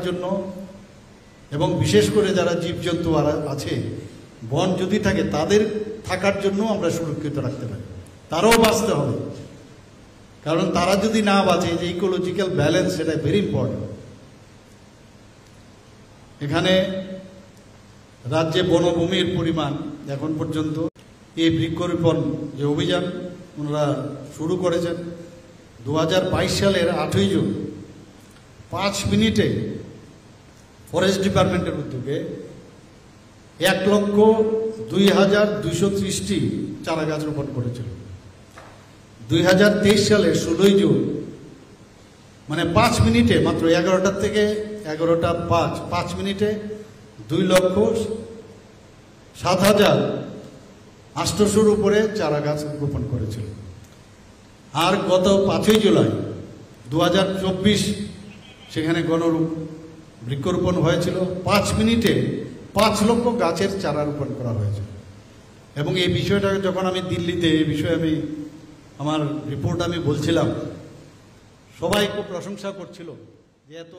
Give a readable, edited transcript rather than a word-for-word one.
জন্য এবং বিশেষ করে যারা জীবজন্তু আছে বন যদি থাকে তাদের থাকার জন্য আমরা সুরক্ষিত রাখতে পারি, তারাও বাঁচতে হবে। কারণ তারা যদি না বাঁচে, যে ইকোলজিক্যাল ব্যালেন্স, সেটা ভেরি ইম্পর্টেন্ট। এখানে রাজ্যে বনভূমির পরিমাণ এখন পর্যন্ত এই বৃক্ষরোপণ যে অভিযান ওনারা শুরু করেছেন 2022 সালের 8ই জুন 5 মিনিটে ফরেস্ট ডিপার্টমেন্টের উদ্যোগে 1,02,230টি চারা গাছ রোপণ করেছিল। 2023 সালের 16ই জুন মানে 5 মিনিটে, মাত্র 11টা থেকে 11:05 মিনিটে 2,07,800-র উপরে চারা গাছ রোপণ করেছিল। আর গত 5ই জুলাই 2024 সেখানে বৃক্ষরোপণ হয়েছিল। 5 মিনিটে 5 লক্ষ গাছের চারা রোপণ করা হয়েছিল। এবং এই বিষয়টা যখন আমি দিল্লিতে এই বিষয়ে আমার রিপোর্ট আমি বলছিলাম, সবাই খুব প্রশংসা করছিল যে এত